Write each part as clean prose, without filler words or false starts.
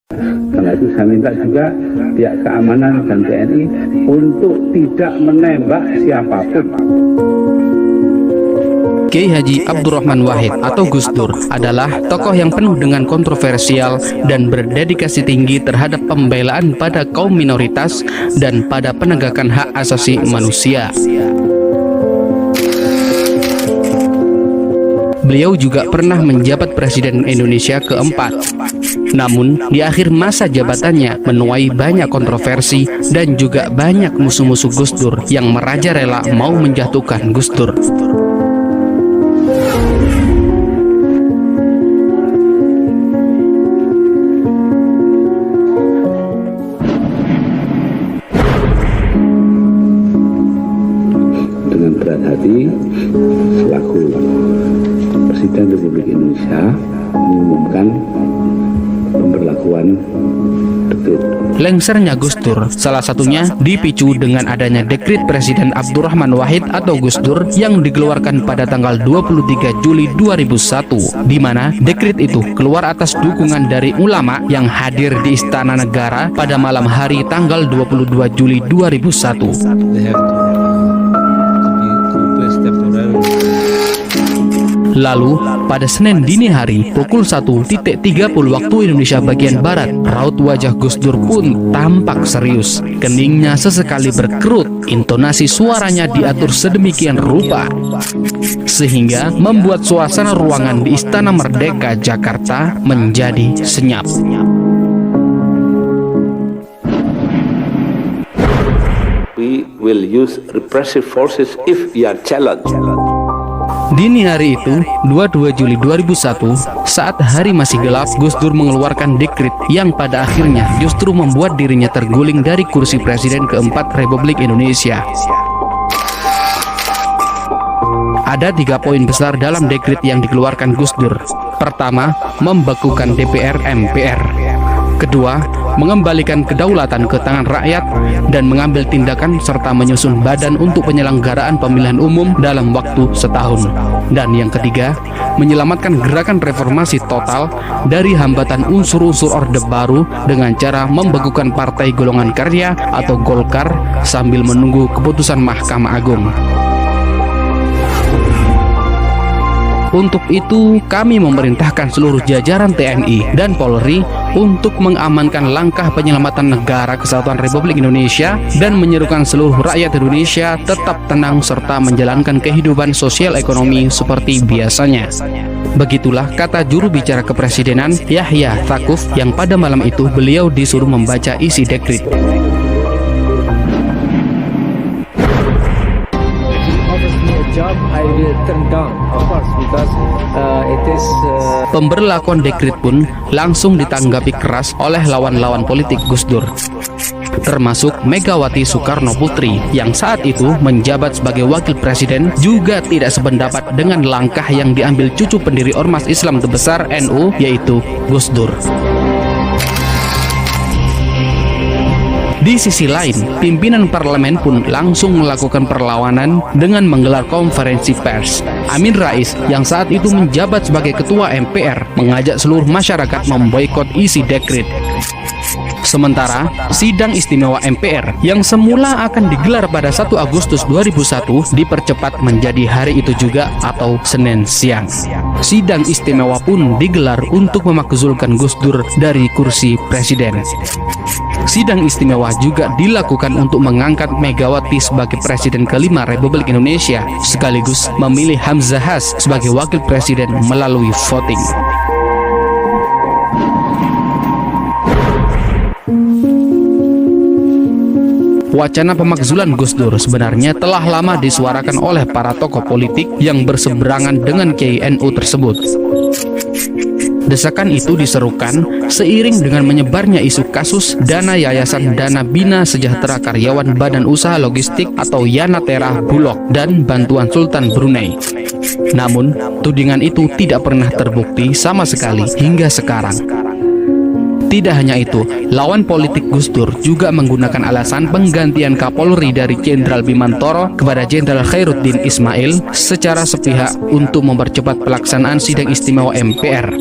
Karena itu saya minta juga pihak keamanan dan TNI untuk tidak menembak siapapun. Kiai Haji Abdurrahman Wahid atau Gus Dur adalah tokoh yang penuh dengan kontroversial dan berdedikasi tinggi terhadap pembelaan pada kaum minoritas dan pada penegakan hak asasi manusia. Beliau juga pernah menjabat Presiden Indonesia keempat. Namun, di akhir masa jabatannya menuai banyak kontroversi dan juga banyak musuh-musuh Gus Dur yang merajalela mau menjatuhkan Gus Dur. Dengan berat hati, selaku Presiden Republik Indonesia mengumumkan pemberlakuan dekret. Lengsernya Gus Dur salah satunya dipicu dengan adanya dekret Presiden Abdurrahman Wahid atau Gus Dur yang dikeluarkan pada tanggal 23 Juli 2001, di mana dekret itu keluar atas dukungan dari ulama yang hadir di Istana Negara pada malam hari tanggal 22 Juli 2001. Lalu, pada Senin dini hari, pukul 1.30 waktu Indonesia bagian Barat, raut wajah Gus Dur pun tampak serius. Keningnya sesekali berkerut, intonasi suaranya diatur sedemikian rupa, sehingga membuat suasana ruangan di Istana Merdeka, Jakarta menjadi senyap. We will use repressive forces if we are challenged. Dini hari itu, 22 Juli 2001, saat hari masih gelap, Gus Dur mengeluarkan dekret yang pada akhirnya justru membuat dirinya terguling dari kursi Presiden keempat Republik Indonesia. Ada 3 poin besar dalam dekret yang dikeluarkan Gus Dur. Pertama, membekukan DPR MPR. Kedua, mengembalikan kedaulatan ke tangan rakyat dan mengambil tindakan serta menyusun badan untuk penyelenggaraan pemilihan umum dalam waktu setahun. Dan yang ketiga, menyelamatkan gerakan reformasi total dari hambatan unsur-unsur Orde Baru dengan cara membekukan Partai Golongan Karya atau Golkar sambil menunggu keputusan Mahkamah Agung. Untuk itu, kami memerintahkan seluruh jajaran TNI dan Polri untuk mengamankan langkah penyelamatan negara kesatuan Republik Indonesia dan menyerukan seluruh rakyat Indonesia tetap tenang serta menjalankan kehidupan sosial ekonomi seperti biasanya. Begitulah kata juru bicara kepresidenan Yahya Tsaquf yang pada malam itu beliau disuruh membaca isi dekret. Pemberlakuan dekret pun langsung ditanggapi keras oleh lawan-lawan politik Gus Dur, termasuk Megawati Soekarno Putri yang saat itu menjabat sebagai wakil presiden juga tidak sependapat dengan langkah yang diambil cucu pendiri Ormas Islam terbesar NU yaitu Gus Dur. Di sisi lain, pimpinan parlemen pun langsung melakukan perlawanan dengan menggelar konferensi pers. Amin Rais yang saat itu menjabat sebagai ketua MPR mengajak seluruh masyarakat memboikot isi dekret. Sementara, sidang istimewa MPR yang semula akan digelar pada 1 Agustus 2001 dipercepat menjadi hari itu juga atau Senin siang. Sidang istimewa pun digelar untuk memakzulkan Gus Dur dari kursi presiden. Sidang istimewa juga dilakukan untuk mengangkat Megawati sebagai Presiden kelima Republik Indonesia, sekaligus memilih Hamzahas sebagai Wakil Presiden melalui voting. Wacana pemakzulan Gus Dur sebenarnya telah lama disuarakan oleh para tokoh politik yang berseberangan dengan Kiai NU tersebut. Desakan itu diserukan seiring dengan menyebarnya isu kasus dana Yayasan Dana Bina Sejahtera Karyawan Badan Usaha Logistik atau Yanatera Bulog dan bantuan Sultan Brunei. Namun, tudingan itu tidak pernah terbukti sama sekali hingga sekarang. Tidak hanya itu, lawan politik Gus Dur juga menggunakan alasan penggantian Kapolri dari Jenderal Bimantoro kepada Jenderal Khairuddin Ismail secara sepihak untuk mempercepat pelaksanaan sidang istimewa MPR.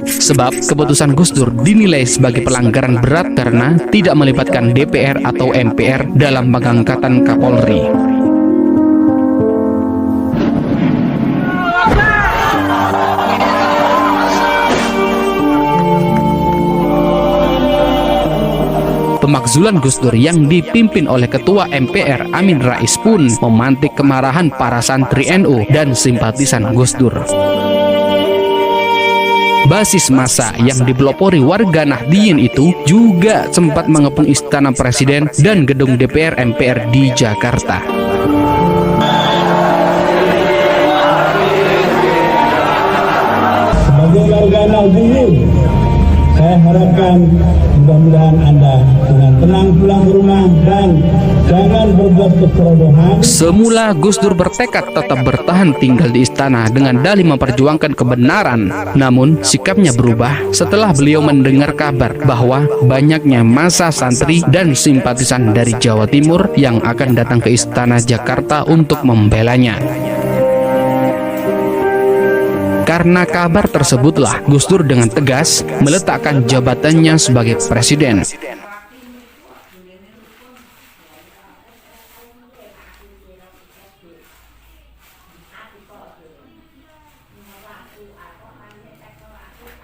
Sebab keputusan Gus Dur dinilai sebagai pelanggaran berat karena tidak melibatkan DPR atau MPR dalam pengangkatan Kapolri. Pemakzulan Gus Dur yang dipimpin oleh Ketua MPR Amin Rais pun memantik kemarahan para santri NU dan simpatisan Gus Dur. Basis massa yang dipelopori warga Nahdliyin itu juga sempat mengepung Istana Presiden dan gedung DPR MPR di Jakarta. Sebagai warga Nahdliyin, saya harapkan mudah-mudahan Anda dengan tenang pulang ke rumah dan jangan berbuat kecerobohan. Semula Gus Dur bertekad tetap bertahan tinggal di istana dengan dalih memperjuangkan kebenaran. Namun sikapnya berubah setelah beliau mendengar kabar bahwa banyaknya massa santri dan simpatisan dari Jawa Timur yang akan datang ke Istana Jakarta untuk membelanya. Karena kabar tersebutlah Gus Dur dengan tegas meletakkan jabatannya sebagai presiden.